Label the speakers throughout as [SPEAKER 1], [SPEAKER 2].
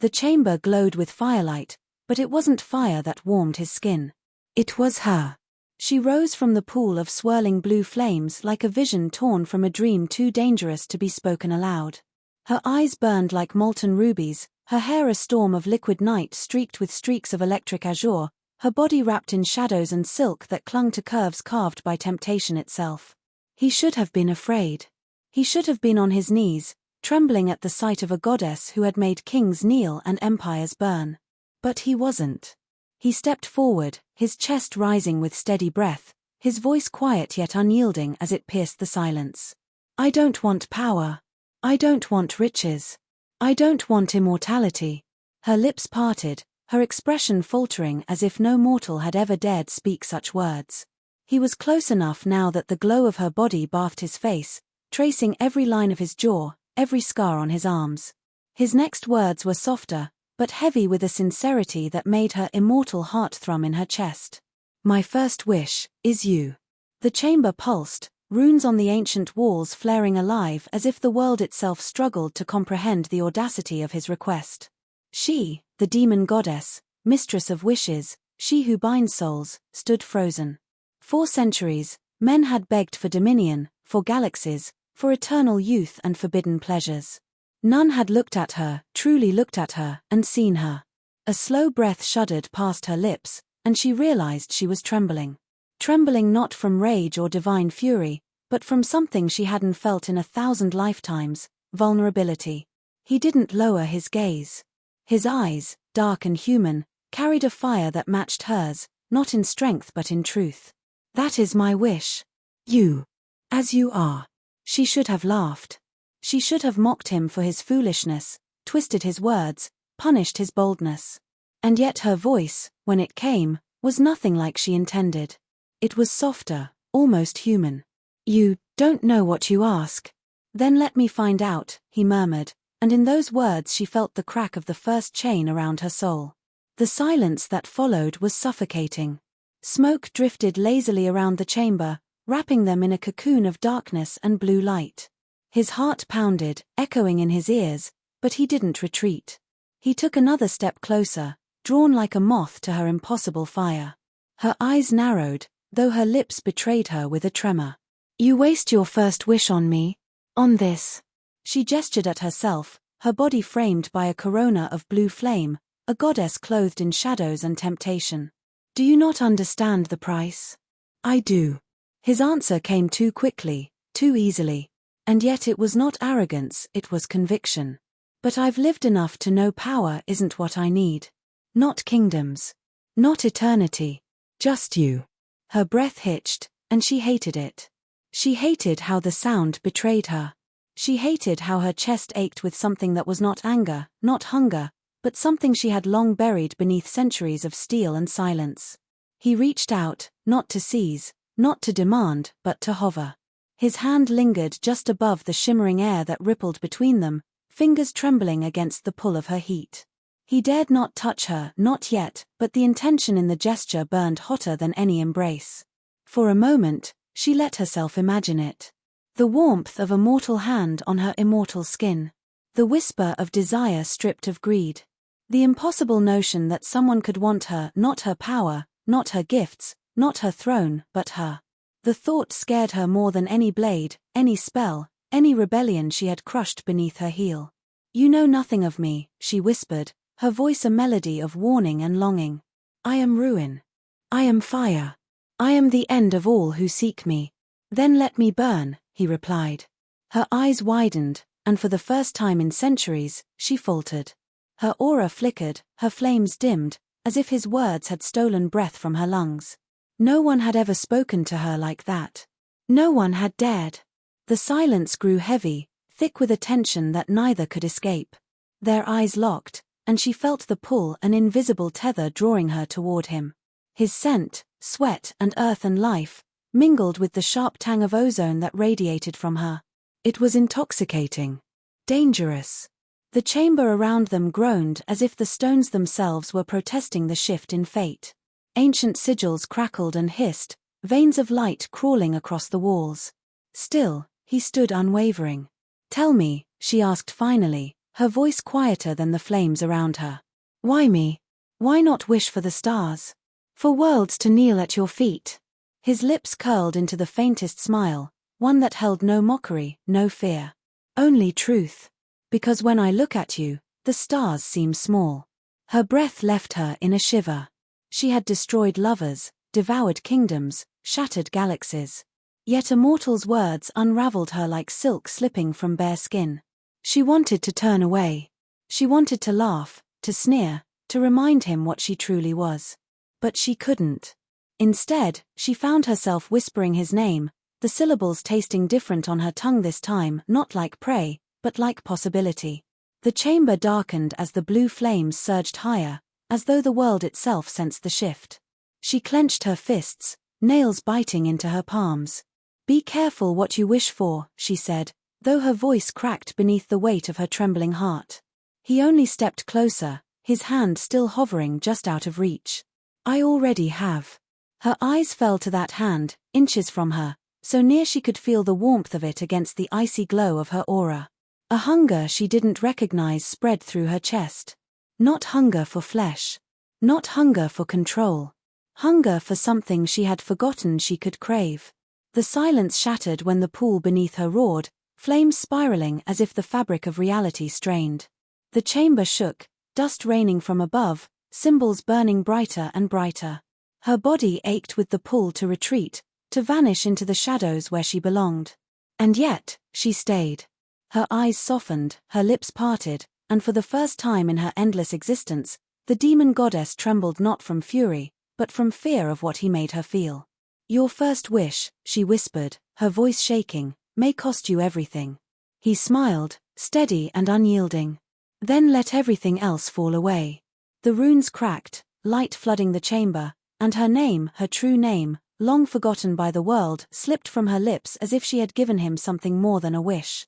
[SPEAKER 1] The chamber glowed with firelight, but it wasn't fire that warmed his skin. It was her. She rose from the pool of swirling blue flames like a vision torn from a dream too dangerous to be spoken aloud. Her eyes burned like molten rubies, her hair a storm of liquid night streaked with streaks of electric azure, her body wrapped in shadows and silk that clung to curves carved by temptation itself. He should have been afraid. He should have been on his knees, trembling at the sight of a goddess who had made kings kneel and empires burn. But he wasn't. He stepped forward, his chest rising with steady breath, his voice quiet yet unyielding as it pierced the silence. I don't want power. I don't want riches. I don't want immortality. Her lips parted, her expression faltering as if no mortal had ever dared speak such words. He was close enough now that the glow of her body bathed his face, tracing every line of his jaw, every scar on his arms. His next words were softer, but heavy with a sincerity that made her immortal heart thrum in her chest. My first wish is you. The chamber pulsed, runes on the ancient walls flaring alive as if the world itself struggled to comprehend the audacity of his request. She, the demon goddess, mistress of wishes, she who binds souls, stood frozen. 4 centuries, men had begged for dominion, for galaxies, for eternal youth and forbidden pleasures. None had looked at her, truly looked at her, and seen her. A slow breath shuddered past her lips, and she realized she was trembling. Trembling not from rage or divine fury, but from something she hadn't felt in 1,000 lifetimes, vulnerability. He didn't lower his gaze. His eyes, dark and human, carried a fire that matched hers, not in strength but in truth. That is my wish. You. As you are. She should have laughed. She should have mocked him for his foolishness, twisted his words, punished his boldness. And yet her voice, when it came, was nothing like she intended. It was softer, almost human. You don't know what you ask. Then let me find out, he murmured, and in those words she felt the crack of the first chain around her soul. The silence that followed was suffocating. Smoke drifted lazily around the chamber, wrapping them in a cocoon of darkness and blue light. His heart pounded, echoing in his ears, but he didn't retreat. He took another step closer, drawn like a moth to her impossible fire. Her eyes narrowed, though her lips betrayed her with a tremor. You waste your first wish on me? On this? She gestured at herself, her body framed by a corona of blue flame, a goddess clothed in shadows and temptation. Do you not understand the price? I do. His answer came too quickly, too easily. And yet it was not arrogance, it was conviction. But I've lived enough to know power isn't what I need. Not kingdoms. Not eternity. Just you. Her breath hitched, and she hated it. She hated how the sound betrayed her. She hated how her chest ached with something that was not anger, not hunger, but something she had long buried beneath centuries of steel and silence. He reached out, not to seize, not to demand, but to hover. His hand lingered just above the shimmering air that rippled between them, fingers trembling against the pull of her heat. He dared not touch her, not yet, but the intention in the gesture burned hotter than any embrace. For a moment, she let herself imagine it. The warmth of a mortal hand on her immortal skin. The whisper of desire stripped of greed. The impossible notion that someone could want her, not her power, not her gifts, not her throne, but her. The thought scared her more than any blade, any spell, any rebellion she had crushed beneath her heel. You know nothing of me, she whispered, her voice a melody of warning and longing. I am ruin. I am fire. I am the end of all who seek me. Then let me burn, he replied. Her eyes widened, and for the first time in centuries, she faltered. Her aura flickered, her flames dimmed, as if his words had stolen breath from her lungs. No one had ever spoken to her like that. No one had dared. The silence grew heavy, thick with a tension that neither could escape. Their eyes locked, and she felt the pull, an invisible tether drawing her toward him. His scent, sweat and earth and life, mingled with the sharp tang of ozone that radiated from her. It was intoxicating. Dangerous. The chamber around them groaned as if the stones themselves were protesting the shift in fate. Ancient sigils crackled and hissed, veins of light crawling across the walls. Still, he stood unwavering. Tell me, she asked finally, her voice quieter than the flames around her. Why me? Why not wish for the stars? For worlds to kneel at your feet? His lips curled into the faintest smile, one that held no mockery, no fear. Only truth. Because when I look at you, the stars seem small. Her breath left her in a shiver. She had destroyed lovers, devoured kingdoms, shattered galaxies. Yet a mortal's words unraveled her like silk slipping from bare skin. She wanted to turn away. She wanted to laugh, to sneer, to remind him what she truly was. But she couldn't. Instead, she found herself whispering his name, the syllables tasting different on her tongue this time, not like prey, but like possibility. The chamber darkened as the blue flames surged higher, as though the world itself sensed the shift. She clenched her fists, nails biting into her palms. Be careful what you wish for, she said, though her voice cracked beneath the weight of her trembling heart. He only stepped closer, his hand still hovering just out of reach. I already have. Her eyes fell to that hand, inches from her, so near she could feel the warmth of it against the icy glow of her aura. A hunger she didn't recognize spread through her chest. Not hunger for flesh. Not hunger for control. Hunger for something she had forgotten she could crave. The silence shattered when the pool beneath her roared, flames spiraling as if the fabric of reality strained. The chamber shook, dust raining from above, symbols burning brighter and brighter. Her body ached with the pull to retreat, to vanish into the shadows where she belonged. And yet, she stayed. Her eyes softened, her lips parted, and for the first time in her endless existence, the demon goddess trembled not from fury, but from fear of what he made her feel. Your first wish, she whispered, her voice shaking, may cost you everything. He smiled, steady and unyielding. Then let everything else fall away. The runes cracked, light flooding the chamber, and her name, her true name, long forgotten by the world, slipped from her lips as if she had given him something more than a wish.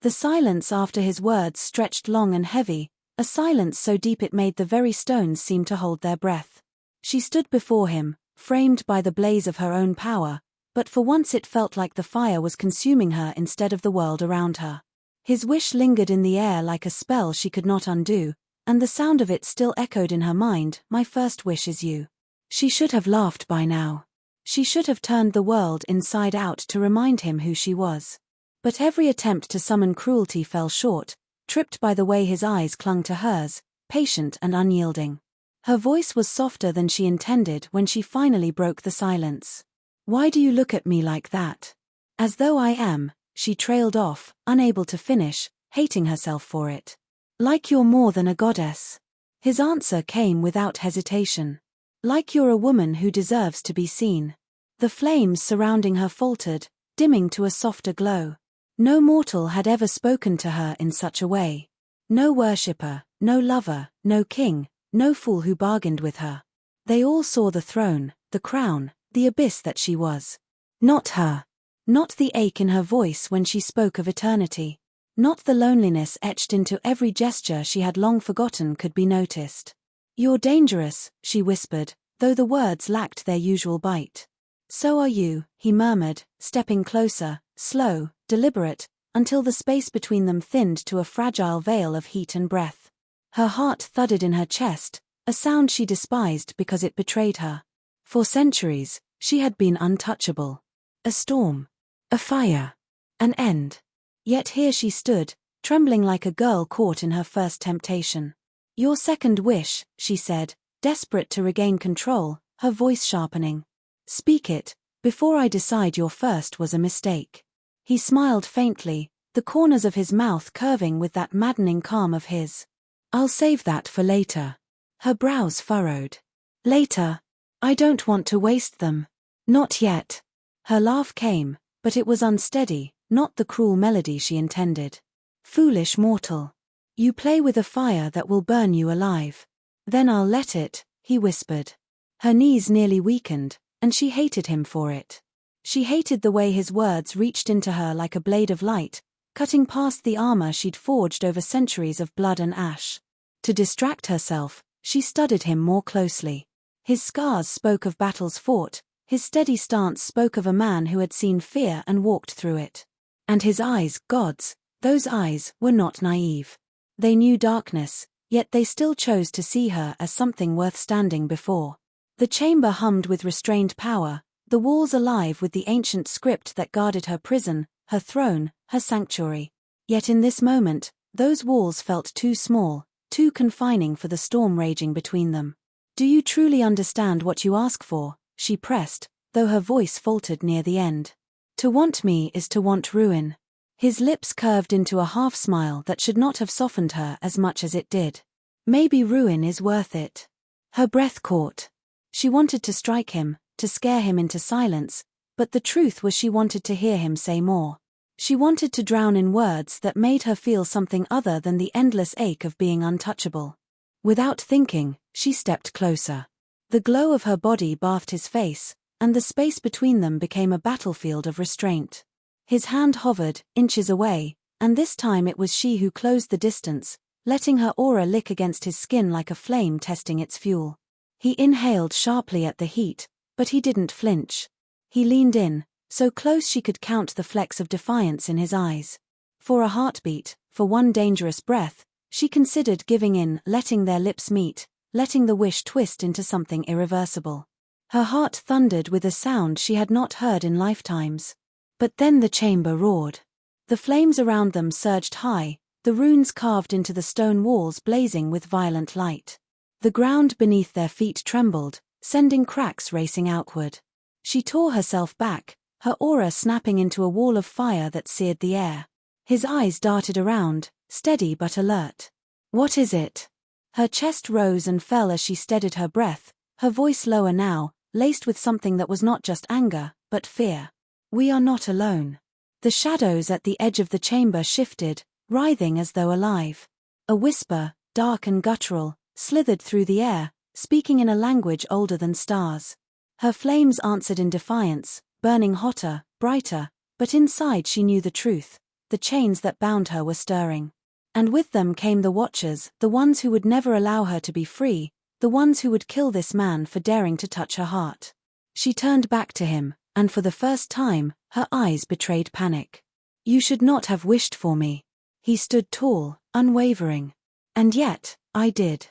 [SPEAKER 1] The silence after his words stretched long and heavy, a silence so deep it made the very stones seem to hold their breath. She stood before him, framed by the blaze of her own power, but for once it felt like the fire was consuming her instead of the world around her. His wish lingered in the air like a spell she could not undo, and the sound of it still echoed in her mind, my first wish is you. She should have laughed by now. She should have turned the world inside out to remind him who she was. But every attempt to summon cruelty fell short, tripped by the way his eyes clung to hers, patient and unyielding. Her voice was softer than she intended when she finally broke the silence. Why do you look at me like that? As though I am, she trailed off, unable to finish, hating herself for it. Like you're more than a goddess. His answer came without hesitation. Like you're a woman who deserves to be seen. The flames surrounding her faltered, dimming to a softer glow. No mortal had ever spoken to her in such a way. No worshipper, no lover, no king, no fool who bargained with her. They all saw the throne, the crown, the abyss that she was. Not her. Not the ache in her voice when she spoke of eternity. Not the loneliness etched into every gesture she had long forgotten could be noticed. You're dangerous, she whispered, though the words lacked their usual bite. So are you, he murmured, stepping closer, slow, deliberate, until the space between them thinned to a fragile veil of heat and breath. Her heart thudded in her chest, a sound she despised because it betrayed her. For centuries, she had been untouchable. A storm. A fire. An end. Yet here she stood, trembling like a girl caught in her first temptation. Your second wish, she said, desperate to regain control, her voice sharpening. Speak it, before I decide your first was a mistake. He smiled faintly, the corners of his mouth curving with that maddening calm of his. I'll save that for later. Her brows furrowed. Later. I don't want to waste them. Not yet. Her laugh came, but it was unsteady, not the cruel melody she intended. Foolish mortal. You play with a fire that will burn you alive. Then I'll let it, he whispered. Her knees nearly weakened, and she hated him for it. She hated the way his words reached into her like a blade of light, cutting past the armor she'd forged over centuries of blood and ash. To distract herself, she studied him more closely. His scars spoke of battles fought, his steady stance spoke of a man who had seen fear and walked through it. And his eyes, gods, those eyes, were not naive. They knew darkness, yet they still chose to see her as something worth standing before. The chamber hummed with restrained power, the walls alive with the ancient script that guarded her prison, her throne, her sanctuary. Yet in this moment, those walls felt too small, too confining for the storm raging between them. "Do you truly understand what you ask for?" she pressed, though her voice faltered near the end. "To want me is to want ruin." His lips curved into a half-smile that should not have softened her as much as it did. "Maybe ruin is worth it." Her breath caught. She wanted to strike him, to scare him into silence, but the truth was she wanted to hear him say more. She wanted to drown in words that made her feel something other than the endless ache of being untouchable. Without thinking, she stepped closer. The glow of her body bathed his face, and the space between them became a battlefield of restraint. His hand hovered, inches away, and this time it was she who closed the distance, letting her aura lick against his skin like a flame testing its fuel. He inhaled sharply at the heat, but he didn't flinch. He leaned in, so close she could count the flecks of defiance in his eyes. For a heartbeat, for one dangerous breath, she considered giving in, letting their lips meet, letting the wish twist into something irreversible. Her heart thundered with a sound she had not heard in lifetimes. But then the chamber roared. The flames around them surged high, the runes carved into the stone walls blazing with violent light. The ground beneath their feet trembled, sending cracks racing outward. She tore herself back, her aura snapping into a wall of fire that seared the air. His eyes darted around, steady but alert. "What is it?" Her chest rose and fell as she steadied her breath, her voice lower now, laced with something that was not just anger, but fear. "We are not alone." The shadows at the edge of the chamber shifted, writhing as though alive. A whisper, dark and guttural, slithered through the air, speaking in a language older than stars. Her flames answered in defiance, burning hotter, brighter, but inside she knew the truth. The chains that bound her were stirring. And with them came the Watchers, the ones who would never allow her to be free, the ones who would kill this man for daring to touch her heart. She turned back to him, and for the first time, her eyes betrayed panic. "You should not have wished for me." He stood tall, unwavering. "And yet, I did."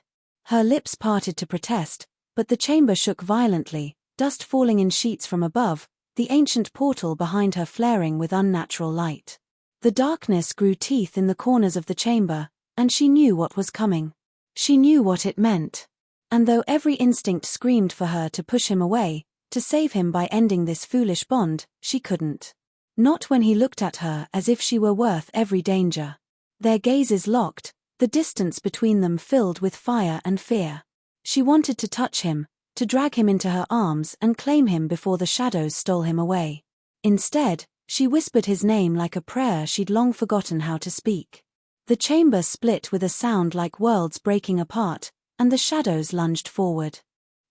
[SPEAKER 1] Her lips parted to protest, but the chamber shook violently, dust falling in sheets from above, the ancient portal behind her flaring with unnatural light. The darkness grew teeth in the corners of the chamber, and she knew what was coming. She knew what it meant. And though every instinct screamed for her to push him away, to save him by ending this foolish bond, she couldn't. Not when he looked at her as if she were worth every danger. Their gazes locked, the distance between them filled with fire and fear. She wanted to touch him, to drag him into her arms and claim him before the shadows stole him away. Instead, she whispered his name like a prayer she'd long forgotten how to speak. The chamber split with a sound like worlds breaking apart, and the shadows lunged forward.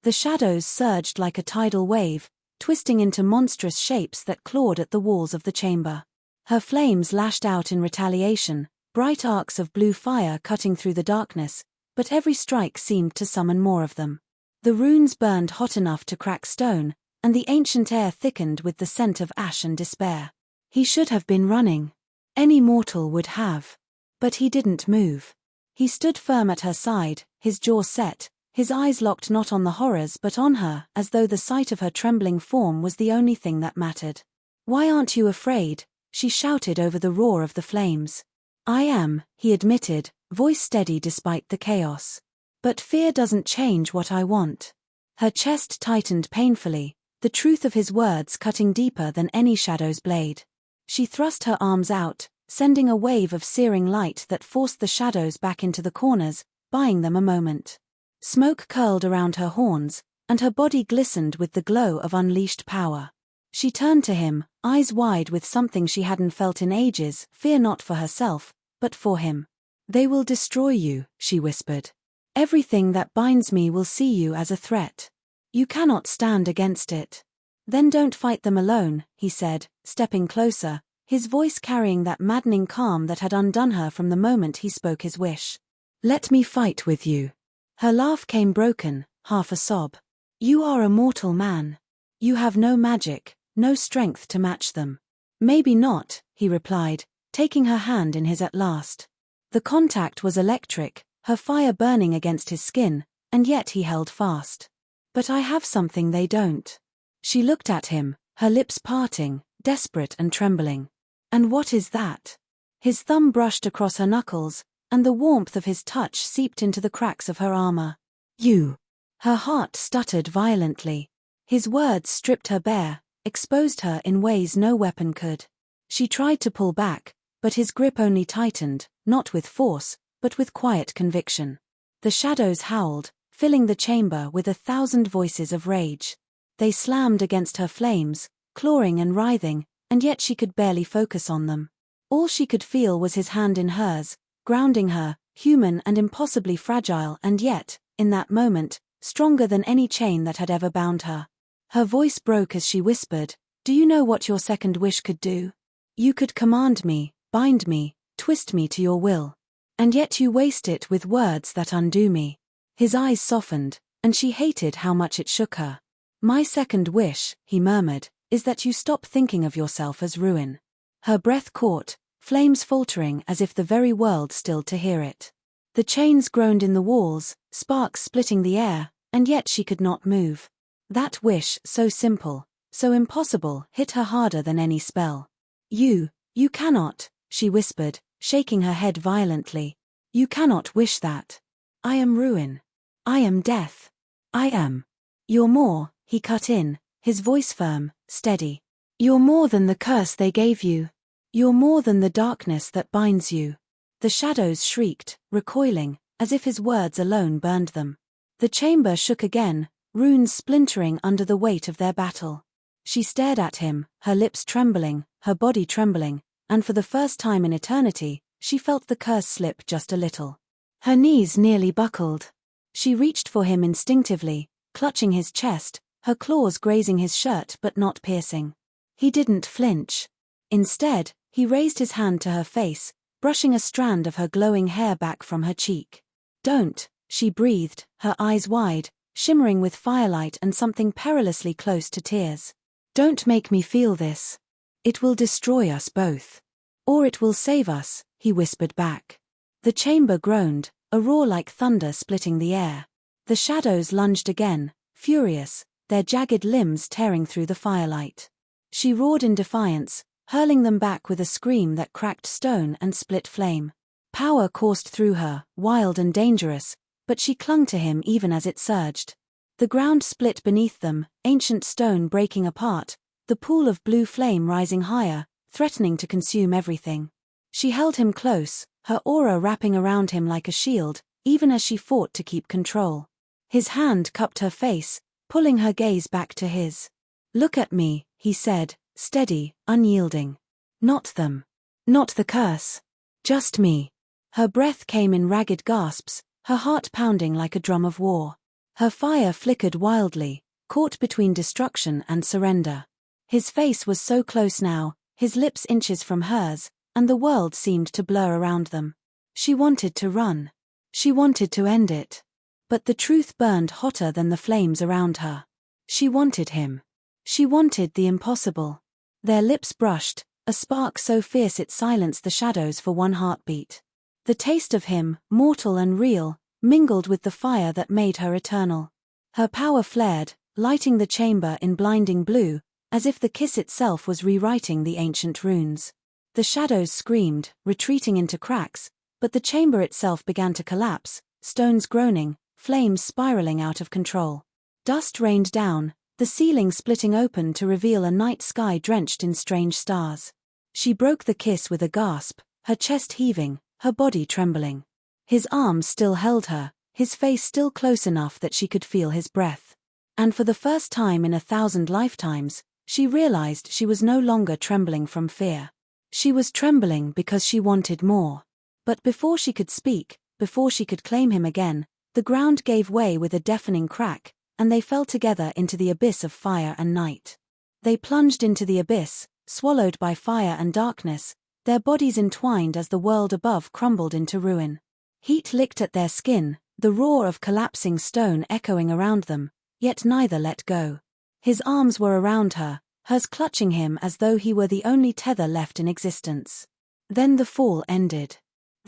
[SPEAKER 1] The shadows surged like a tidal wave, twisting into monstrous shapes that clawed at the walls of the chamber. Her flames lashed out in retaliation, bright arcs of blue fire cutting through the darkness, but every strike seemed to summon more of them. The runes burned hot enough to crack stone, and the ancient air thickened with the scent of ash and despair. He should have been running. Any mortal would have. But he didn't move. He stood firm at her side, his jaw set, his eyes locked not on the horrors but on her, as though the sight of her trembling form was the only thing that mattered. "Why aren't you afraid?" she shouted over the roar of the flames. "I am," he admitted, voice steady despite the chaos. "But fear doesn't change what I want." Her chest tightened painfully, the truth of his words cutting deeper than any shadow's blade. She thrust her arms out, sending a wave of searing light that forced the shadows back into the corners, buying them a moment. Smoke curled around her horns, and her body glistened with the glow of unleashed power. She turned to him, eyes wide with something she hadn't felt in ages, fear not for herself, but for him. "They will destroy you," she whispered. "Everything that binds me will see you as a threat. You cannot stand against it." "Then don't fight them alone," he said, stepping closer, his voice carrying that maddening calm that had undone her from the moment he spoke his wish. "Let me fight with you." Her laugh came broken, half a sob. "You are a mortal man. You have no magic, no strength to match them." "Maybe not," he replied, taking her hand in his at last. The contact was electric, her fire burning against his skin, and yet he held fast. "But I have something they don't." She looked at him, her lips parting, desperate and trembling. "And what is that?" His thumb brushed across her knuckles, and the warmth of his touch seeped into the cracks of her armor. "You." Her heart stuttered violently. His words stripped her bare, exposed her in ways no weapon could. She tried to pull back, but his grip only tightened, not with force, but with quiet conviction. The shadows howled, filling the chamber with 1,000 voices of rage. They slammed against her flames, clawing and writhing, and yet she could barely focus on them. All she could feel was his hand in hers, grounding her, human and impossibly fragile, and yet, in that moment, stronger than any chain that had ever bound her. Her voice broke as she whispered, "Do you know what your second wish could do? You could command me, bind me, twist me to your will. And yet you waste it with words that undo me." His eyes softened, and she hated how much it shook her. "My second wish," he murmured, "is that you stop thinking of yourself as ruin." Her breath caught, flames faltering as if the very world stilled to hear it. The chains groaned in the walls, sparks splitting the air, and yet she could not move. That wish, so simple, so impossible, hit her harder than any spell. You cannot," she whispered, shaking her head violently. "You cannot wish that. I am ruin. I am death. I am." "You're more," he cut in, his voice firm, steady. "You're more than the curse they gave you. You're more than the darkness that binds you." The shadows shrieked, recoiling, as if his words alone burned them. The chamber shook again, runes splintering under the weight of their battle. She stared at him, her lips trembling, her body trembling, and for the first time in eternity, she felt the curse slip just a little. Her knees nearly buckled. She reached for him instinctively, clutching his chest, her claws grazing his shirt but not piercing. He didn't flinch. Instead, he raised his hand to her face, brushing a strand of her glowing hair back from her cheek. "Don't," she breathed, her eyes wide, shimmering with firelight and something perilously close to tears. "Don't make me feel this. It will destroy us both. Or it will save us," he whispered back. The chamber groaned, a roar like thunder splitting the air. The shadows lunged again, furious, their jagged limbs tearing through the firelight. She roared in defiance, hurling them back with a scream that cracked stone and split flame. Power coursed through her, wild and dangerous, but she clung to him even as it surged. The ground split beneath them, ancient stone breaking apart, the pool of blue flame rising higher, threatening to consume everything. She held him close, her aura wrapping around him like a shield, even as she fought to keep control. His hand cupped her face, pulling her gaze back to his. "Look at me," he said, steady, unyielding. "Not them. Not the curse. Just me." Her breath came in ragged gasps, her heart pounding like a drum of war. Her fire flickered wildly, caught between destruction and surrender. His face was so close now, his lips inches from hers, and the world seemed to blur around them. She wanted to run. She wanted to end it. But the truth burned hotter than the flames around her. She wanted him. She wanted the impossible. Their lips brushed, a spark so fierce it silenced the shadows for one heartbeat. The taste of him, mortal and real, mingled with the fire that made her eternal. Her power flared, lighting the chamber in blinding blue, as if the kiss itself was rewriting the ancient runes. The shadows screamed, retreating into cracks, but the chamber itself began to collapse, stones groaning, flames spiraling out of control. Dust rained down, the ceiling splitting open to reveal a night sky drenched in strange stars. She broke the kiss with a gasp, her chest heaving, her body trembling. His arms still held her, his face still close enough that she could feel his breath. And for the first time in 1,000 lifetimes, she realized she was no longer trembling from fear. She was trembling because she wanted more. But before she could speak, before she could claim him again, the ground gave way with a deafening crack, and they fell together into the abyss of fire and night. They plunged into the abyss, swallowed by fire and darkness, their bodies entwined as the world above crumbled into ruin. Heat licked at their skin, the roar of collapsing stone echoing around them, yet neither let go. His arms were around her, hers clutching him as though he were the only tether left in existence. Then the fall ended.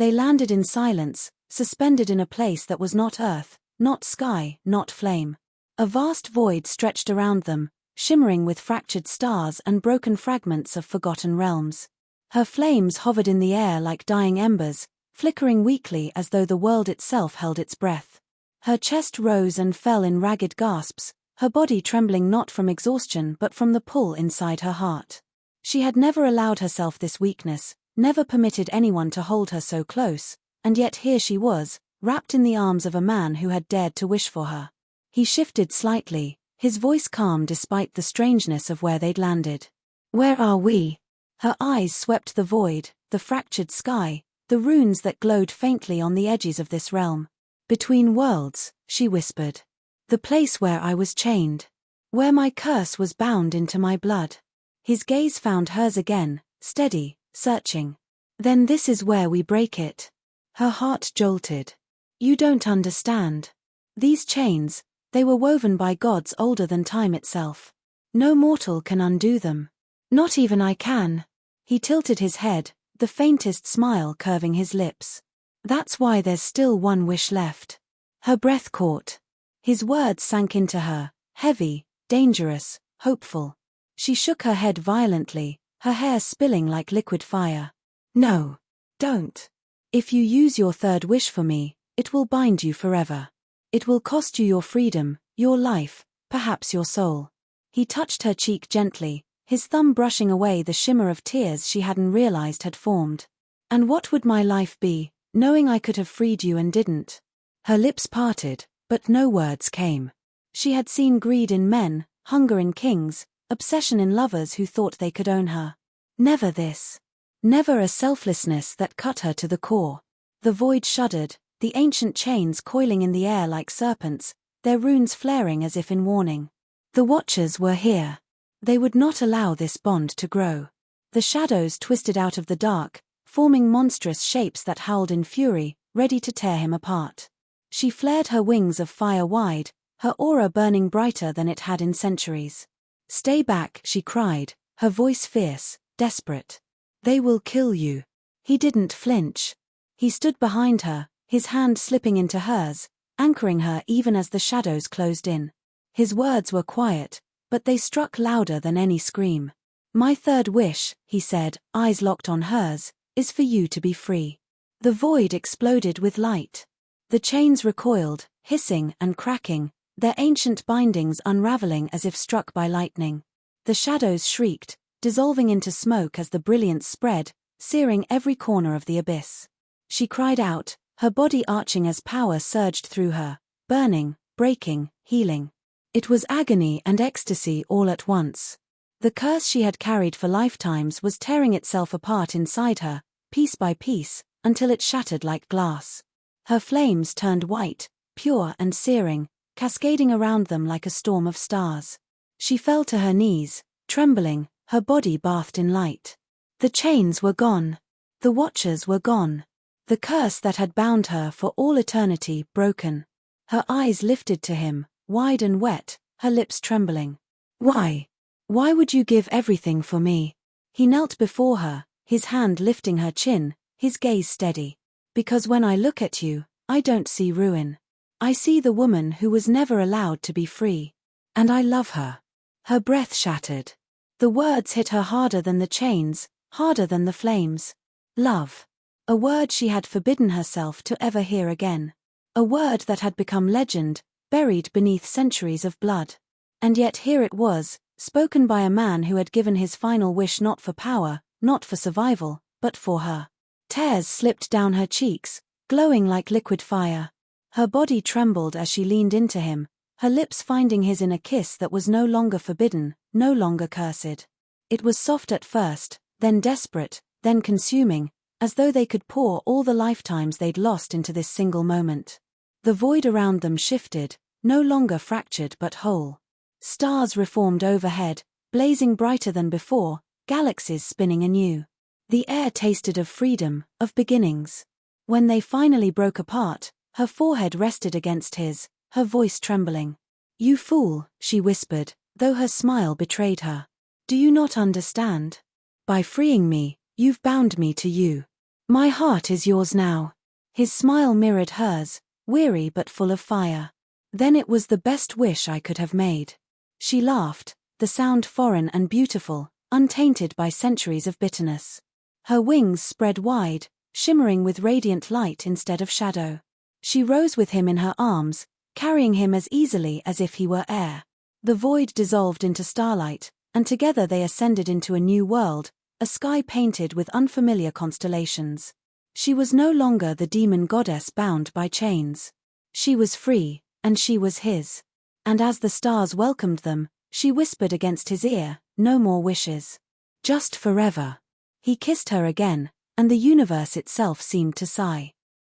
[SPEAKER 1] They landed in silence, suspended in a place that was not earth, not sky, not flame. A vast void stretched around them, shimmering with fractured stars and broken fragments of forgotten realms. Her flames hovered in the air like dying embers, flickering weakly as though the world itself held its breath. Her chest rose and fell in ragged gasps, her body trembling not from exhaustion but from the pull inside her heart. She had never allowed herself this weakness, never permitted anyone to hold her so close, and yet here she was, wrapped in the arms of a man who had dared to wish for her. He shifted slightly, his voice calm despite the strangeness of where they'd landed. "Where are we?" Her eyes swept the void, the fractured sky, the runes that glowed faintly on the edges of this realm. "Between worlds," she whispered. "The place where I was chained. Where my curse was bound into my blood." His gaze found hers again, steady, searching. "Then this is where we break it." Her heart jolted. "You don't understand. These chains, they were woven by gods older than time itself. No mortal can undo them. Not even I can." He tilted his head, the faintest smile curving his lips. "That's why there's still one wish left." Her breath caught. His words sank into her, heavy, dangerous, hopeful. She shook her head violently, her hair spilling like liquid fire. "No. Don't. If you use your third wish for me, it will bind you forever. It will cost you your freedom, your life, perhaps your soul." He touched her cheek gently, his thumb brushing away the shimmer of tears she hadn't realized had formed. "And what would my life be, knowing I could have freed you and didn't?" Her lips parted, but no words came. She had seen greed in men, hunger in kings, obsession in lovers who thought they could own her. Never this. Never a selflessness that cut her to the core. The void shuddered, the ancient chains coiling in the air like serpents, their runes flaring as if in warning. The Watchers were here. They would not allow this bond to grow. The shadows twisted out of the dark, forming monstrous shapes that howled in fury, ready to tear him apart. She flared her wings of fire wide, her aura burning brighter than it had in centuries. "Stay back," she cried, her voice fierce, desperate. "They will kill you." He didn't flinch. He stood behind her, his hand slipping into hers, anchoring her even as the shadows closed in. His words were quiet, but they struck louder than any scream. "My third wish," he said, eyes locked on hers, "is for you to be free." The void exploded with light. The chains recoiled, hissing and cracking, their ancient bindings unraveling as if struck by lightning. The shadows shrieked, dissolving into smoke as the brilliance spread, searing every corner of the abyss. She cried out, her body arching as power surged through her, burning, breaking, healing. It was agony and ecstasy all at once. The curse she had carried for lifetimes was tearing itself apart inside her, piece by piece, until it shattered like glass. Her flames turned white, pure and searing, cascading around them like a storm of stars. She fell to her knees, trembling, her body bathed in light. The chains were gone. The Watchers were gone. The curse that had bound her for all eternity broken. Her eyes lifted to him, wide and wet, her lips trembling. "Why? Why would you give everything for me?" He knelt before her, his hand lifting her chin, his gaze steady. "Because when I look at you, I don't see ruin. I see the woman who was never allowed to be free. And I love her." Her breath shattered. The words hit her harder than the chains, harder than the flames. Love. A word she had forbidden herself to ever hear again. A word that had become legend, buried beneath centuries of blood. And yet here it was, spoken by a man who had given his final wish not for power, not for survival, but for her. Tears slipped down her cheeks, glowing like liquid fire. Her body trembled as she leaned into him, her lips finding his in a kiss that was no longer forbidden, no longer cursed. It was soft at first, then desperate, then consuming, as though they could pour all the lifetimes they'd lost into this single moment. The void around them shifted, no longer fractured but whole. Stars reformed overhead, blazing brighter than before, galaxies spinning anew. The air tasted of freedom, of beginnings. When they finally broke apart, her forehead rested against his, her voice trembling. "You fool," she whispered, though her smile betrayed her. "Do you not understand? By freeing me, you've bound me to you. My heart is yours now. His smile mirrored hers, weary but full of fire. Then it was the best wish I could have made. She laughed, the sound foreign and beautiful, untainted by centuries of bitterness. Her wings spread wide, shimmering with radiant light instead of shadow. She rose with him in her arms, carrying him as easily as if he were air. The void dissolved into starlight, and together they ascended into a new world, a sky painted with unfamiliar constellations. She was no longer the demon goddess bound by chains. She was free, and she was his. And as the stars welcomed them, she whispered against his ear, "No more wishes. Just forever." He kissed her again, and the universe itself seemed to sigh.